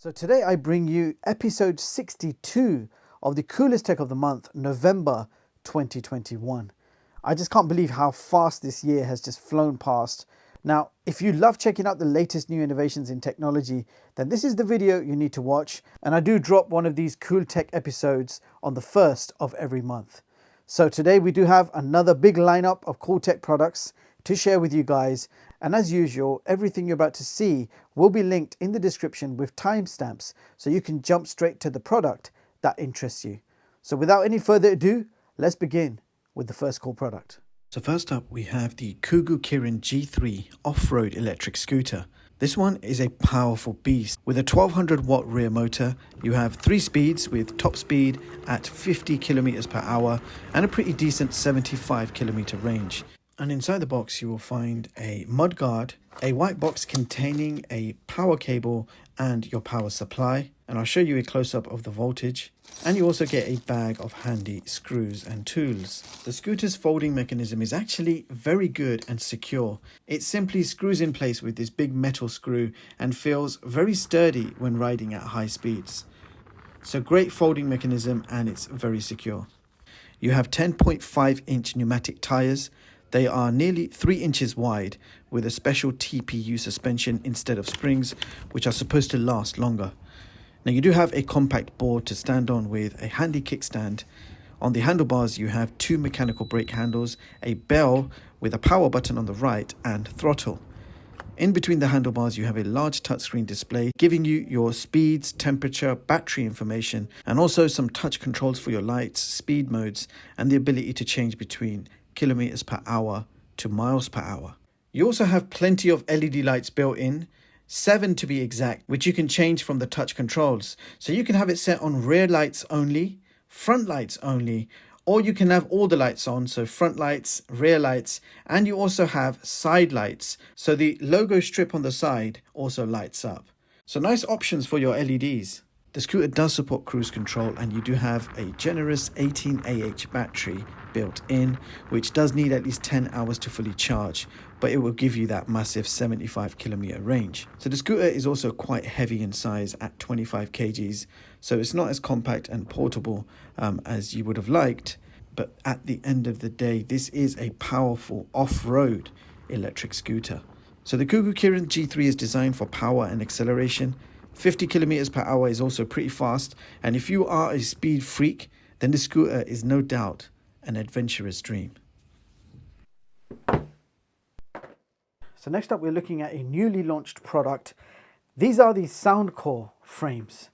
So today I bring you episode 62 of the coolest tech of the month, November 2021. I just can't believe how fast this year has just flown past. Now, if you love checking out the latest new innovations in technology, then this is the video you need to watch. And I do drop one of these cool tech episodes on the first of every month. So today we do have another big lineup of cool tech products to share with you guys. And as usual, everything you're about to see will be linked in the description with timestamps so you can jump straight to the product that interests you. So without any further ado, let's begin with the first cool product. So first up, we have the Kuiu Kirin G3 off-road electric scooter. This one is a powerful beast. With a 1200 watt rear motor, you have 3 speeds with top speed at 50 kilometers per hour and a pretty decent 75 kilometer range. And inside the box, you will find a mud guard, a white box containing a power cable and your power supply. And I'll show you a close-up of the voltage. And you also get a bag of handy screws and tools. The scooter's folding mechanism is actually very good and secure. It simply screws in place with this big metal screw and feels very sturdy when riding at high speeds. So great folding mechanism, and it's very secure. You have 10.5-inch pneumatic tires. They are nearly 3 inches wide with a special TPU suspension instead of springs, which are supposed to last longer. Now you do have a compact board to stand on with a handy kickstand. On the handlebars you have 2 mechanical brake handles, a bell with a power button on the right and throttle. In between the handlebars you have a large touchscreen display giving you your speeds, temperature, battery information, and also some touch controls for your lights, speed modes, and the ability to change between kilometers per hour to miles per hour. You also have plenty of LED lights built in, 7 to be exact, which you can change from the touch controls. So you can have it set on rear lights only, front lights only, or you can have all the lights on, so front lights, rear lights, and you also have side lights. So the logo strip on the side also lights up. So nice options for your LEDs. The scooter does support cruise control, and you do have a generous 18Ah battery built in, which does need at least 10 hours to fully charge, but it will give you that massive 75 kilometer range. So the scooter is also quite heavy in size at 25 kgs, so it's not as compact and portable as you would have liked, but at the end of the day, this is a powerful off-road electric scooter. So the Kuiu Kirin G3 is designed for power and acceleration. 50 kilometers per hour is also pretty fast, and if you are a speed freak, then the scooter is no doubt an adventurous dream. So next up, we're looking at a newly launched product. These are the Soundcore frames.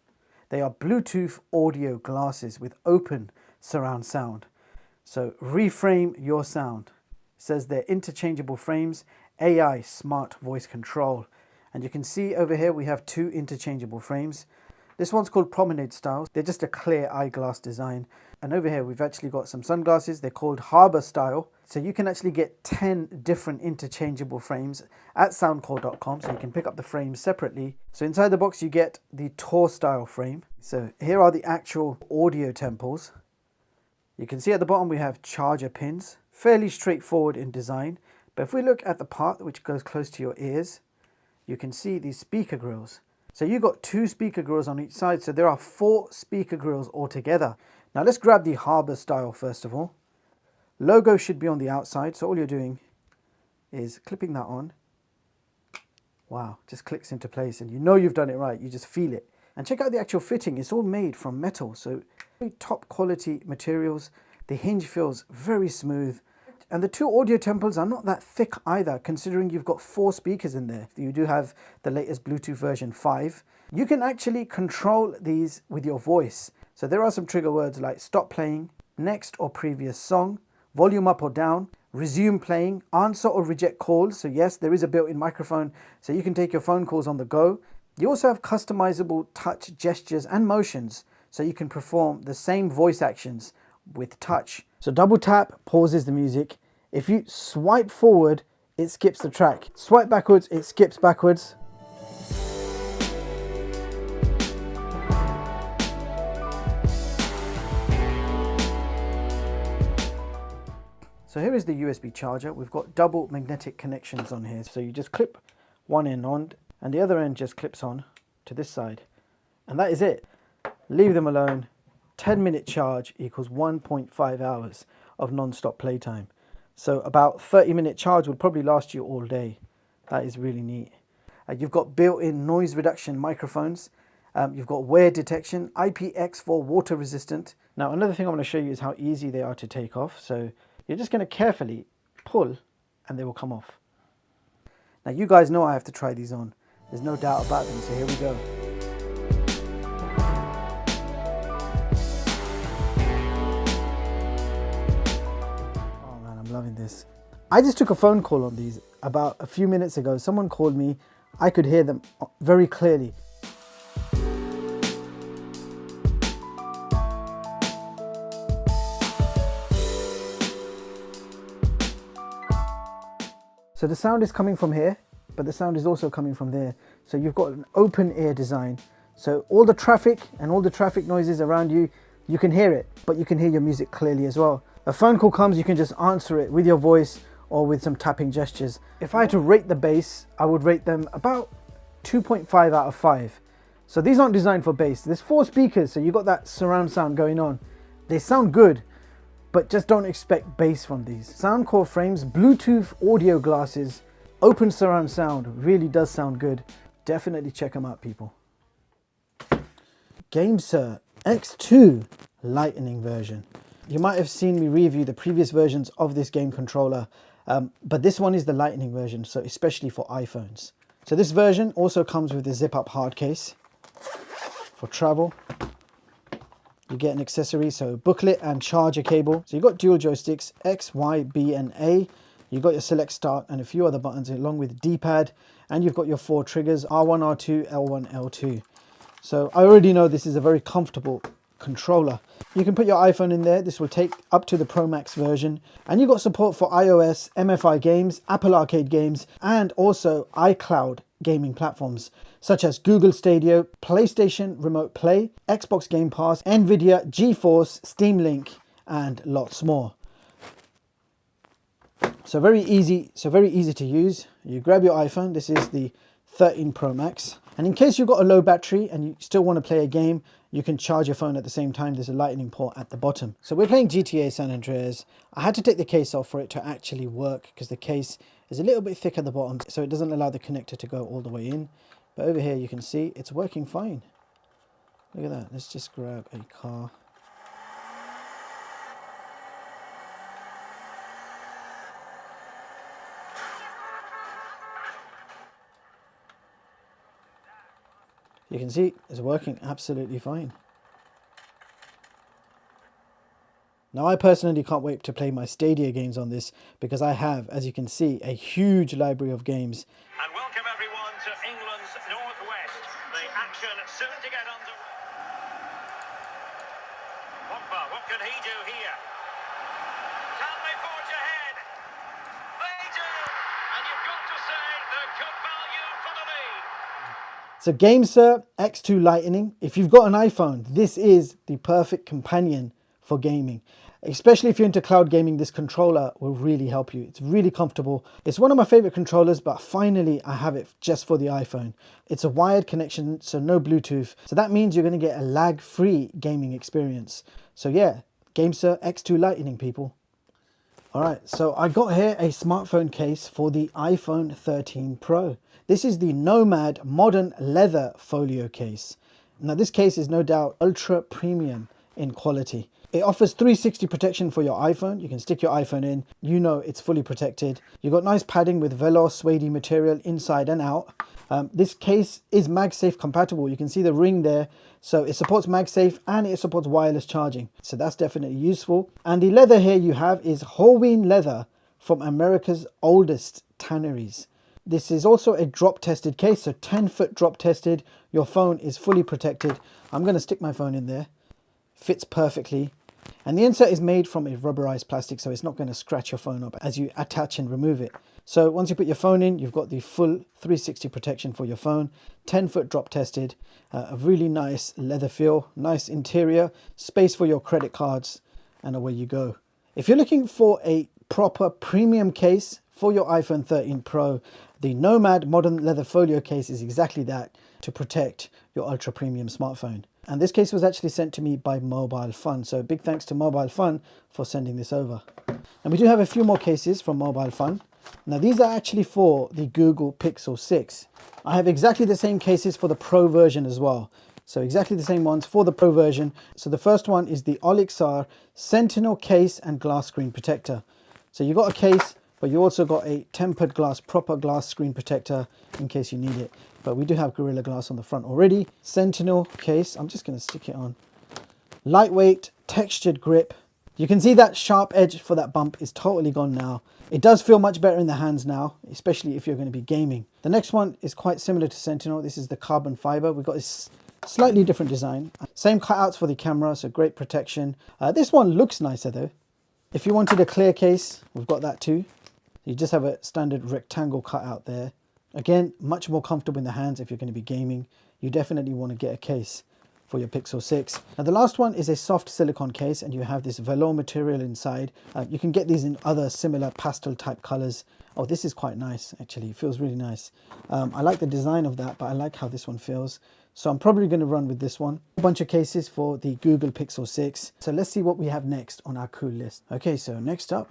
They are Bluetooth audio glasses with open surround sound. So reframe your sound. It says they're interchangeable frames, AI smart voice control. And you can see over here we have 2 interchangeable frames. This one's called Promenade Style. They're just a clear eyeglass design. And over here we've actually got some sunglasses. They're called Harbor Style. So you can actually get 10 different interchangeable frames at soundcore.com. So you can pick up the frames separately. So inside the box you get the Tour Style frame. So here are the actual audio temples. You can see at the bottom we have charger pins. Fairly straightforward in design. But if we look at the part which goes close to your ears, you can see these speaker grills. So you've got 2 speaker grills on each side, so there are 4 speaker grills altogether. Now let's grab the Harbor Style first of all. Logo should be on the outside, so all you're doing is clipping that on. Wow, just clicks into place, and you know you've done it right, you just feel it. And check out the actual fitting, it's all made from metal, so very top quality materials. The hinge feels very smooth. And the 2 audio temples are not that thick either, considering you've got 4 speakers in there. You do have the latest Bluetooth version 5. You can actually control these with your voice. So there are some trigger words like stop playing, next or previous song, volume up or down, resume playing, answer or reject calls. So yes, there is a built-in microphone, so you can take your phone calls on the go. You also have customizable touch gestures and motions, so you can perform the same voice actions with touch. So double tap pauses the music. If you swipe forward, it skips the track. Swipe backwards, it skips backwards. So here is the USB charger. We've got double magnetic connections on here. So you just clip one end on and the other end just clips on to this side. And that is it. Leave them alone. 10-minute charge equals 1.5 hours of non-stop playtime. So about 30-minute charge would probably last you all day. That is really neat. You've got built-in noise reduction microphones. You've got wear detection, IPX4 water resistant. Now another thing I want to show you is how easy they are to take off. So you're just going to carefully pull and they will come off. Now you guys know I have to try these on. There's no doubt about them, so here we go. Oh man, I'm loving this. I just took a phone call on these about a few minutes ago. Someone called me. I could hear them very clearly. So the sound is coming from here, but the sound is also coming from there. So you've got an open ear design. So all the traffic and all the traffic noises around you, you can hear it, but you can hear your music clearly as well. A phone call comes, you can just answer it with your voice or with some tapping gestures. If I had to rate the bass, I would rate them about 2.5 out of 5. So these aren't designed for bass. There's 4 speakers, so you've got that surround sound going on. They sound good, but just don't expect bass from these. Soundcore frames, Bluetooth audio glasses, open surround sound, really does sound good. Definitely check them out, people. GameSir X2 Lightning version. You might have seen me review the previous versions of this game controller, but this one is the Lightning version, so especially for iPhones. So this version also comes with a zip-up hard case for travel. You get an accessory, so booklet and charger cable. So you've got dual joysticks, X, Y, B and A. You've got your select start and a few other buttons along with D-pad. And you've got your 4 triggers, R1, R2, L1, L2. So I already know this is a very comfortable controller. You can put your iPhone in there. This will take up to the Pro Max version. And you've got support for iOS, MFI games, Apple Arcade games, and also iCloud gaming platforms such as Google Stadia, PlayStation Remote Play, Xbox Game Pass, Nvidia, GeForce, Steam Link, and lots more. So very easy to use. You grab your iPhone. This is the 13 Pro Max. And in case you've got a low battery and you still want to play a game, you can charge your phone at the same time. There's a lightning port at the bottom. So we're playing GTA San Andreas. I had to take the case off for it to actually work because the case is a little bit thick at the bottom, so it doesn't allow the connector to go all the way in. But over here you can see it's working fine. Look at that. Let's just grab a car. You can see it's working absolutely fine. Now I personally can't wait to play my Stadia games on this because I have, as you can see, a huge library of games. And welcome everyone to England's northwest. The action soon to get underway. Pogba, what can he do here? Can they forge ahead? They do! And you've got to say they're good value for the lead. So GameSir X2 Lightning, if you've got an iPhone, this is the perfect companion for gaming. Especially if you're into cloud gaming, this controller will really help you. It's really comfortable. It's one of my favorite controllers, but finally I have it just for the iPhone. It's a wired connection, so no Bluetooth. So that means you're going to get a lag-free gaming experience. So yeah, GameSir X2 Lightning, people. All right, so I got here a smartphone case for the iPhone 13 Pro. This is the Nomad Modern Leather Folio case. Now this case is no doubt ultra premium in quality. It offers 360 protection for your iPhone. You can stick your iPhone in, you know it's fully protected. You've got nice padding with velour suede material inside and out. This case is MagSafe compatible. You can see the ring there. So it supports MagSafe and it supports wireless charging. So that's definitely useful. And the leather here you have is Horween leather from America's oldest tanneries. This is also a drop tested case, so 10-foot drop tested. Your phone is fully protected. I'm going to stick my phone in there. Fits perfectly. And the insert is made from a rubberized plastic, so it's not going to scratch your phone up as you attach and remove it. So once you put your phone in, you've got the full 360 protection for your phone. 10-foot drop tested. A really nice leather feel, nice interior, space for your credit cards, and away you go. If you're looking for a proper premium case for your iPhone 13 Pro, the Nomad Modern Leather Folio case is exactly that, to protect your ultra premium smartphone. And this case was actually sent to me by Mobile Fun. So big thanks to Mobile Fun for sending this over. And we do have a few more cases from Mobile Fun. Now these are actually for the Google Pixel 6. I have exactly the same cases for the Pro version as well. So exactly the same ones for the Pro version. So the first one is the Olixar Sentinel case and glass screen protector. So you got a case, but you also got a tempered glass, proper glass screen protector in case you need it. But we do have Gorilla Glass on the front already. Sentinel case, I'm just going to stick it on. Lightweight, textured grip. You can see that sharp edge for that bump is totally gone now. It does feel much better in the hands now, especially if you're going to be gaming. The next one is quite similar to Sentinel. This is the carbon fiber. We've got this slightly different design. Same cutouts for the camera, so great protection. This one looks nicer though. If you wanted a clear case, we've got that too. You just have a standard rectangle cutout there. Again, much more comfortable in the hands if you're going to be gaming. You definitely want to get a case for your Pixel 6. Now the last one is a soft silicone case, and you have this velour material inside. You can get these in other similar pastel type colors. Oh, this is quite nice actually. It feels really nice. I like the design of that, but I like how this one feels. So I'm probably going to run with this one. A bunch of cases for the Google Pixel 6. So let's see what we have next on our cool list. Okay, so next up,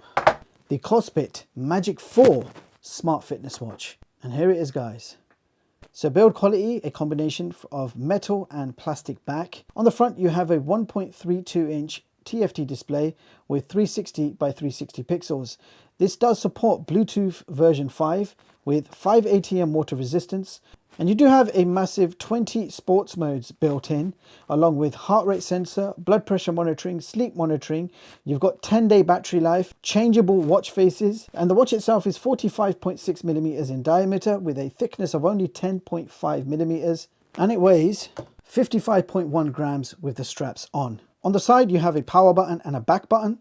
the Cosbit Magic 4 Smart Fitness Watch. And here it is, guys. So build quality, a combination of metal and plastic back. On the front, you have a 1.32 inch TFT display with 360 by 360 pixels. This does support Bluetooth version 5 with 5 ATM water resistance. And you do have a massive 20 sports modes built in, along with heart rate sensor, blood pressure monitoring, sleep monitoring. You've got 10-day battery life, changeable watch faces, and the watch itself is 45.6 millimeters in diameter with a thickness of only 10.5 millimeters, and it weighs 55.1 grams with the straps on. On the side, you have a power button and a back button.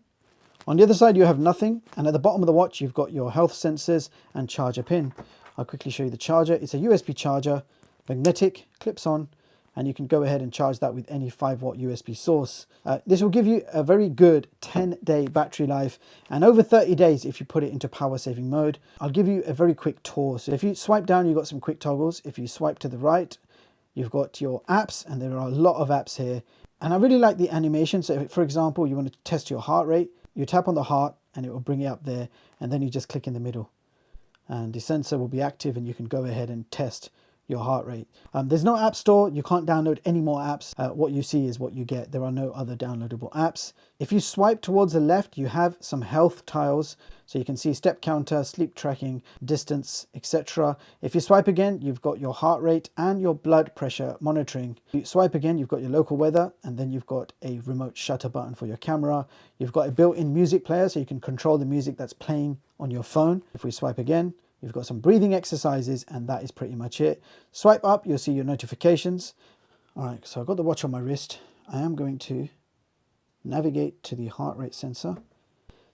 On the other side, you have nothing, and at the bottom of the watch, you've got your health sensors and charger pin. I'll quickly show you the charger. It's a USB charger, magnetic, clips on, and you can go ahead and charge that with any 5-watt USB source. This will give you a very good 10-day battery life, and over 30 days if you put it into power saving mode. I'll give you a very quick tour. So if you swipe down, you've got some quick toggles. If you swipe to the right, you've got your apps, and there are a lot of apps here. And I really like the animation. So if, for example, you want to test your heart rate, you tap on the heart and it will bring it up there, and then you just click in the middle. And the sensor will be active and you can go ahead and test your heart rate. There's no app store. You can't download any more apps. What you see is what you get. There are no other downloadable apps. If you swipe towards the left, you have some health tiles. So you can see step counter, sleep tracking, distance, etc. If you swipe again, you've got your heart rate and your blood pressure monitoring. You swipe again, you've got your local weather, and then you've got a remote shutter button for your camera. You've got a built-in music player, so you can control the music that's playing on your phone. If we swipe again, you've got some breathing exercises, and that is pretty much it. Swipe up, you'll see your notifications. All right, so I've got the watch on my wrist. I am going to navigate to the heart rate sensor.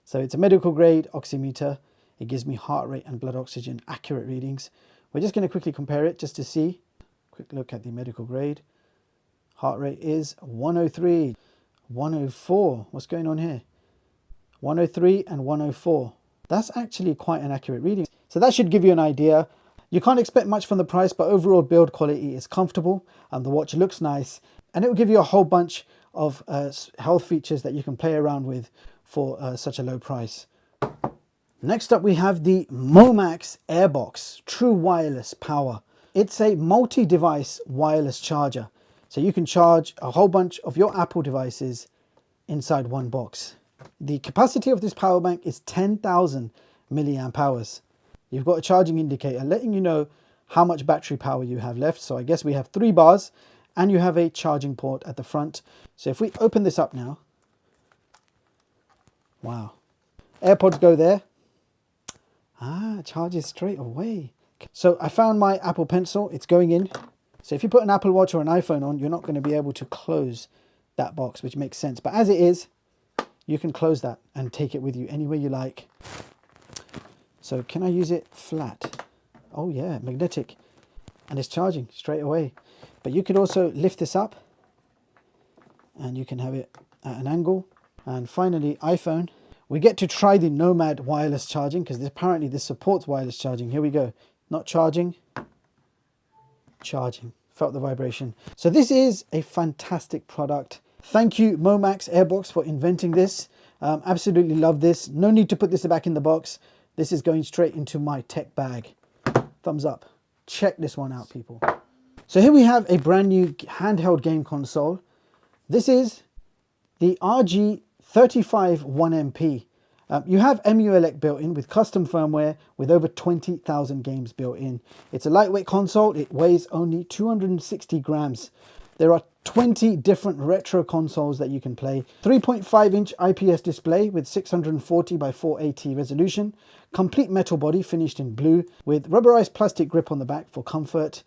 So it's a medical grade oximeter. It gives me heart rate and blood oxygen accurate readings. We're just going to quickly compare it just to see. Quick look at the medical grade. Heart rate is 103, 104. What's going on here? 103 and 104. That's actually quite an accurate reading. So that should give you an idea. You can't expect much from the price, but overall build quality is comfortable and the watch looks nice. And it will give you a whole bunch of health features that you can play around with for such a low price. Next up, we have the Momax Airbox True Wireless Power. It's a multi-device wireless charger. So you can charge a whole bunch of your Apple devices inside one box. The capacity of this power bank is 10,000 milliamp hours. You've got a charging indicator letting you know how much battery power you have left. So I guess we have 3 bars, and you have a charging port at the front. So if we open this up now, wow, AirPods go there. It charges straight away. So I found my Apple Pencil, it's going in. So if you put an Apple Watch or an iPhone on, you're not going to be able to close that box, which makes sense. But as it is, you can close that and take it with you anywhere you like. So can I use it flat? Oh yeah, magnetic. And it's charging straight away. But you could also lift this up and you can have it at an angle. And finally, iPhone. We get to try the Nomad wireless charging because apparently this supports wireless charging. Here we go. Not charging. Charging. Felt the vibration. So this is a fantastic product. Thank you Momax Airbox for inventing this. Absolutely love this. No need to put this back in the box. This is going straight into my tech bag. Thumbs up. Check this one out, people. So here we have a brand new handheld game console. This is the RG35 1MP. You have EmuElect built in with custom firmware with over 20,000 games built in. It's a lightweight console. It weighs only 260 grams. There are 20 different retro consoles that you can play. 3.5-inch IPS display with 640 by 480 resolution. Complete metal body finished in blue with rubberized plastic grip on the back for comfort.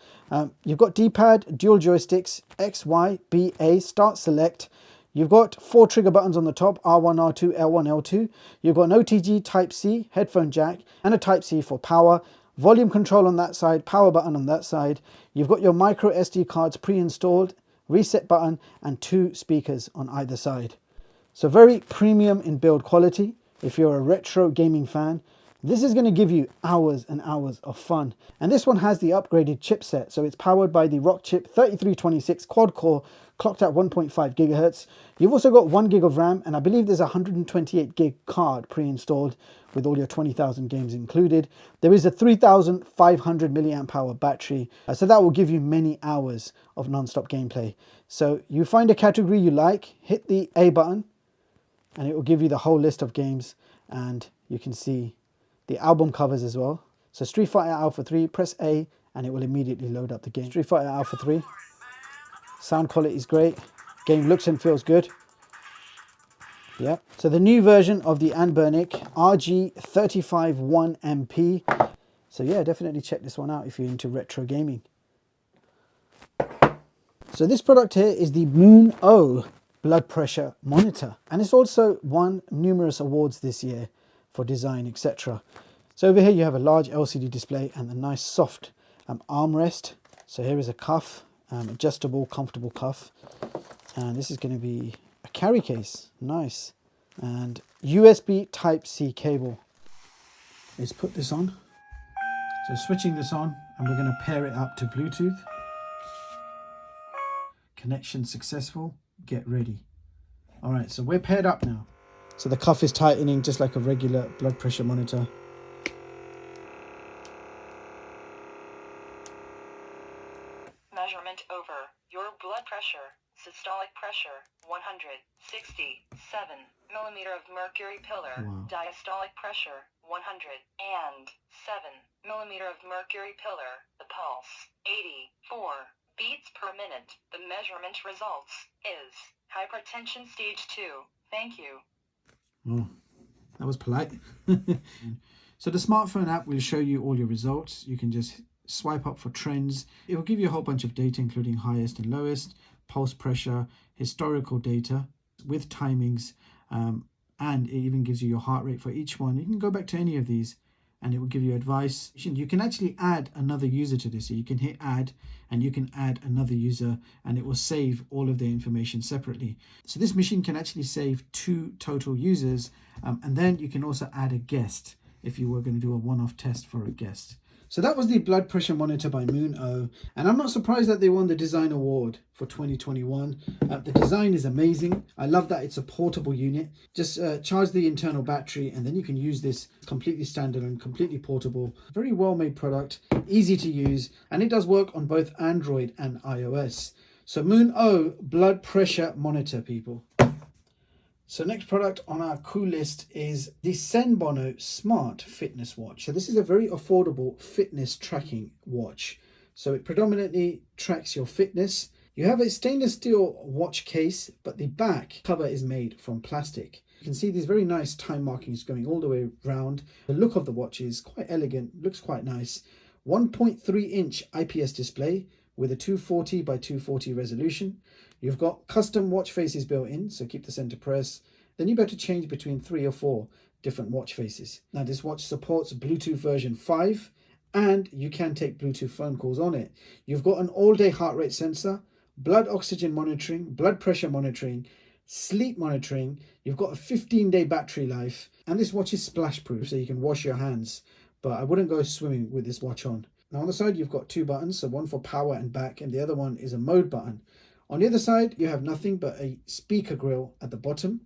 You've got D-pad, dual joysticks, X, Y, B, A, start, select. You've got 4 trigger buttons on the top, R1, R2, L1, L2. You've got an OTG Type-C, headphone jack, and a Type-C for power. Volume control on that side, power button on that side. You've got your micro SD cards pre-installed, reset button, and 2 speakers on either side. So very premium in build quality. If you're a retro gaming fan, this is going to give you hours and hours of fun. And this one has the upgraded chipset. So it's powered by the Rockchip 3326 quad core, clocked at 1.5 gigahertz. You've also got 1 gig of RAM, and I believe there's a 128 gig card pre-installed with all your 20,000 games included. There is a 3,500 milliamp hour battery. So that will give you many hours of non-stop gameplay. So you find a category you like, hit the A button, and it will give you the whole list of games. And you can see the album covers as well. So Street Fighter Alpha 3, press A and it will immediately load up the game. Street Fighter Alpha 3. Sound quality is great. Game looks and feels good. Yeah. So the new version of the Anbernic RG35 1MP. So yeah, definitely check this one out if you're into retro gaming. So this product here is the Moon O blood pressure monitor. And it's also won numerous awards this year for design, etc. So over here you have a large LCD display and a nice soft armrest. So here is a cuff, adjustable, comfortable cuff. And this is going to be a carry case, nice. And USB Type-C cable. Let's put this on. So switching this on, and we're going to pair it up to Bluetooth. Connection successful, get ready. All right, so we're paired up now. So the cuff is tightening just like a regular blood pressure monitor. Measurement over. Your blood pressure, systolic pressure, 167 millimeter of mercury pillar. Wow. Diastolic pressure, 107 millimeter of mercury pillar. The pulse, 84 beats per minute. The measurement results is hypertension stage 2. Thank you. Oh, that was polite. So the smartphone app will show you all your results. You can just swipe up for trends. It will give you a whole bunch of data, including highest and lowest, pulse pressure, historical data with timings, and it even gives you your heart rate for each one. You can go back to any of these and it will give you advice. You can actually add another user to this. So you can hit add and you can add another user and it will save all of their information separately. So this machine can actually save 2 total users, and then you can also add a guest if you were going to do a one-off test for a guest. So that was the blood pressure monitor by Moon O, and I'm not surprised that they won the design award for 2021. The design is amazing. I love that it's a portable unit. Just charge the internal battery and then you can use this completely standalone, completely portable. Very well made product, easy to use, and it does work on both Android and iOS. So Moon O blood pressure monitor, people. So next product on our cool list is the Senbono Smart Fitness Watch. So this is a very affordable fitness tracking watch. So it predominantly tracks your fitness. You have a stainless steel watch case, but the back cover is made from plastic. You can see these very nice time markings going all the way around. The look of the watch is quite elegant, looks quite nice. 1.3-inch IPS display with a 240 by 240 resolution. You've got custom watch faces built in, so keep the center press. Then you're able to change between 3 or 4 different watch faces. Now this watch supports Bluetooth version 5, and you can take Bluetooth phone calls on it. You've got an all-day heart rate sensor, blood oxygen monitoring, blood pressure monitoring, sleep monitoring. You've got a 15-day battery life, and this watch is splash proof, so you can wash your hands, but I wouldn't go swimming with this watch on. Now on the side you've got two buttons, so one for power and back, and the other one is a mode button. On the other side you have nothing but a speaker grill at the bottom.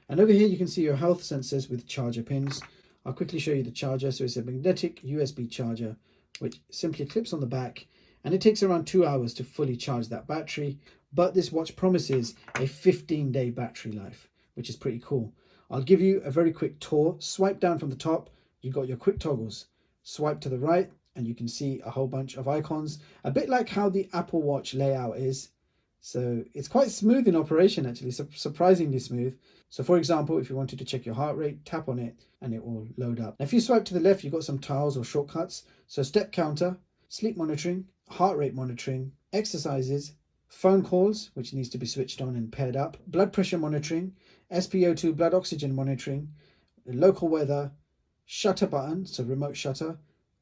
And over here you can see your health sensors with charger pins. I'll quickly show you the charger. So it's a magnetic USB charger which simply clips on the back, and it takes around 2 hours to fully charge that battery, but this watch promises a 15-day battery life, which is pretty cool. I'll give you a very quick tour. Swipe down from the top, you've got your quick toggles. Swipe to the right and you can see a whole bunch of icons, a bit like how the Apple Watch layout is. So it's quite smooth in operation, actually, surprisingly smooth. So for example, if you wanted to check your heart rate, tap on it and it will load up. Now, if you swipe to the left, you've got some tiles or shortcuts. So step counter, sleep monitoring, heart rate monitoring, exercises, phone calls, which needs to be switched on and paired up, blood pressure monitoring, SpO2 blood oxygen monitoring, local weather, shutter button, so remote shutter.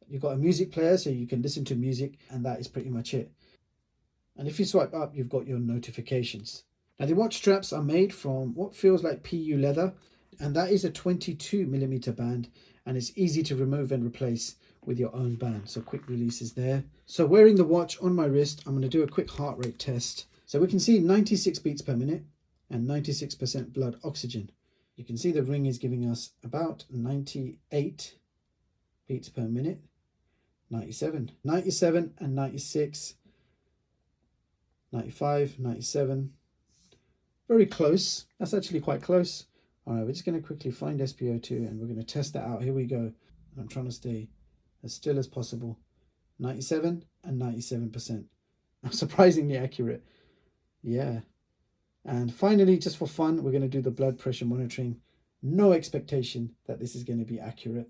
You've got a music player so you can listen to music, and that is pretty much it. And if you swipe up, you've got your notifications. Now the watch straps are made from what feels like PU leather, and that is a 22mm band, and it's easy to remove and replace with your own band. So quick releases there. So wearing the watch on my wrist, I'm going to do a quick heart rate test. So we can see 96 beats per minute and 96% blood oxygen. You can see the ring is giving us about 98 beats per minute, 97 and 96, 95, 97. Very close. That's actually quite close. All right, we're just going to quickly find SpO2 and we're going to test that out. Here we go. I'm trying to stay as still as possible. 97 and 97%. Surprisingly accurate. Yeah. And finally, just for fun, we're going to do the blood pressure monitoring. No expectation that this is going to be accurate.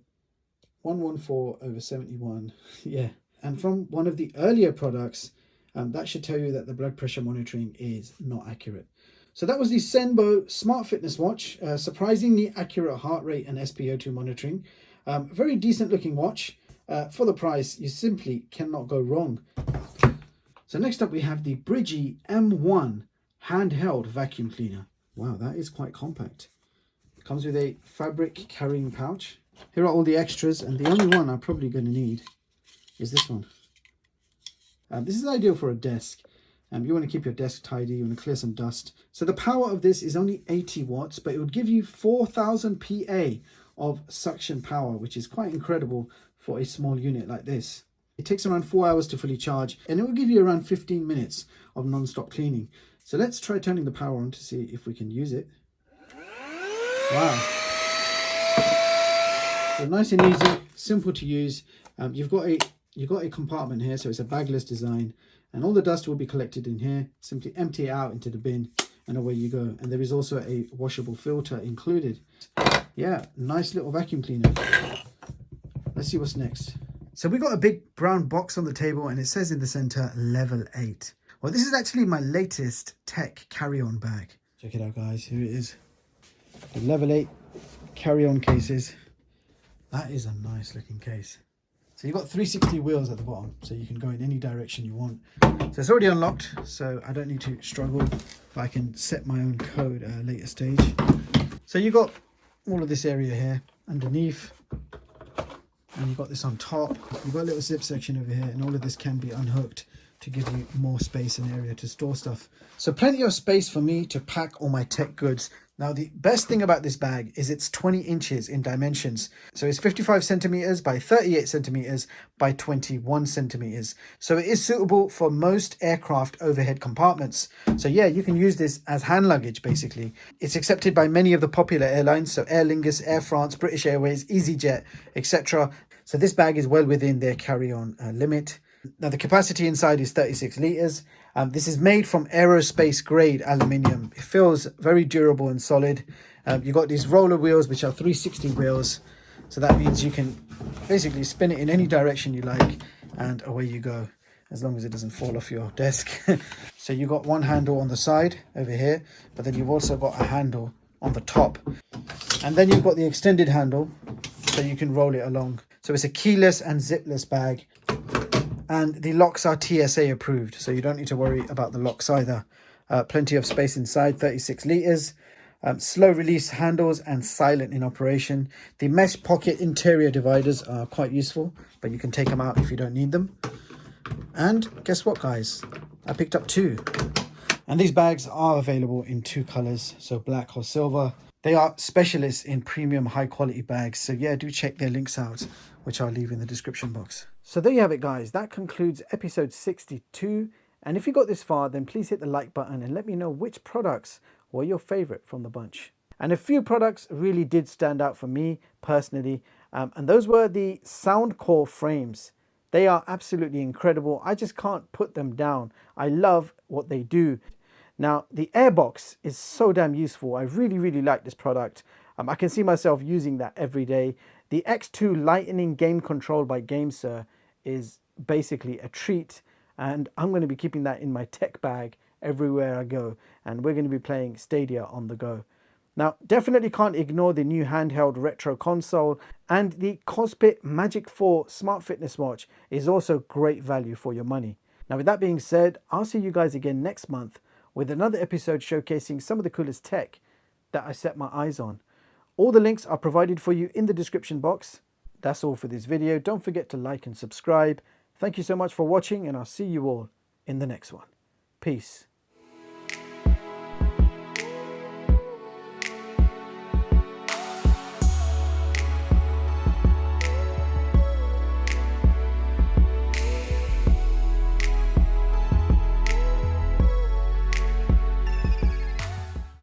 114/71. Yeah. And from one of the earlier products, that should tell you that the blood pressure monitoring is not accurate. So that was the Senbo Smart Fitness Watch. Surprisingly accurate heart rate and SpO2 monitoring. Very decent looking watch. For the price, you simply cannot go wrong. So next up we have the Brigi M1 handheld vacuum cleaner. Wow, that is quite compact. It comes with a fabric carrying pouch. Here are all the extras, and the only one I'm probably going to need is this one. This is ideal for a desk. You want to keep your desk tidy, you want to clear some dust. So the power of this is only 80 watts, but it would give you 4000 PA of suction power, which is quite incredible for a small unit like this. It takes around 4 hours to fully charge, and it will give you around 15 minutes of non-stop cleaning. So let's try turning the power on to see if we can use it. Wow. So nice and easy, simple to use. You've got a compartment here, so it's a bagless design, and all the dust will be collected in here. Simply empty it out into the bin and away you go. And there is also a washable filter included. Yeah, nice little vacuum cleaner. Let's see what's next. So we got a big brown box on the table, and it says in the center level 8. Well, this is actually my latest tech carry-on bag. Check it out, guys. Here it is. The level 8 carry-on cases. That is a nice looking case. So you've got 360 wheels at the bottom, so you can go in any direction you want. So it's already unlocked, so I don't need to struggle. But I can set my own code at a later stage. So you've got all of this area here underneath, and you've got this on top. You've got a little zip section over here, and all of this can be unhooked to give you more space and area to store stuff. So plenty of space for me to pack all my tech goods. Now the best thing about this bag is it's 20 inches in dimensions. So it's 55 centimeters by 38 centimeters by 21 centimeters. So it is suitable for most aircraft overhead compartments. So yeah, you can use this as hand luggage basically. It's accepted by many of the popular airlines, so Aer Lingus, Air France, British Airways, EasyJet, etc. So this bag is well within their carry-on limit. Now the capacity inside is 36 litres. This is made from aerospace grade aluminium. It feels very durable and solid. You've got these roller wheels, which are 360 wheels. So that means you can basically spin it in any direction you like, and away you go, as long as it doesn't fall off your desk. So you've got one handle on the side over here, but then you've also got a handle on the top. And then you've got the extended handle, so you can roll it along. So it's a keyless and zipless bag. And the locks are TSA approved, so you don't need to worry about the locks either. Plenty of space inside, 36 litres. Slow release handles and silent in operation. The mesh pocket interior dividers are quite useful, but you can take them out if you don't need them. And guess what, guys? I picked up 2. And these bags are available in 2 colors, so black or silver. They are specialists in premium high quality bags. So yeah, do check their links out, which I'll leave in the description box. So there you have it, guys. That concludes episode 62. And if you got this far, then please hit the like button and let me know which products were your favorite from the bunch. And a few products really did stand out for me personally. And those were the Soundcore frames. They are absolutely incredible. I just can't put them down. I love what they do. Now, the Airbox is so damn useful. I really like this product. I can see myself using that every day. The X2 Lightning Game Control by GameSir is basically a treat. And I'm going to be keeping that in my tech bag everywhere I go. And we're going to be playing Stadia on the go. Now, definitely can't ignore the new handheld retro console, and the Cospit Magic 4 Smart Fitness Watch is also great value for your money. Now, with that being said, I'll see you guys again next month with another episode showcasing some of the coolest tech that I set my eyes on. All the links are provided for you in the description box. That's all for this video. Don't forget to like and subscribe. Thank you so much for watching, and I'll see you all in the next one. Peace.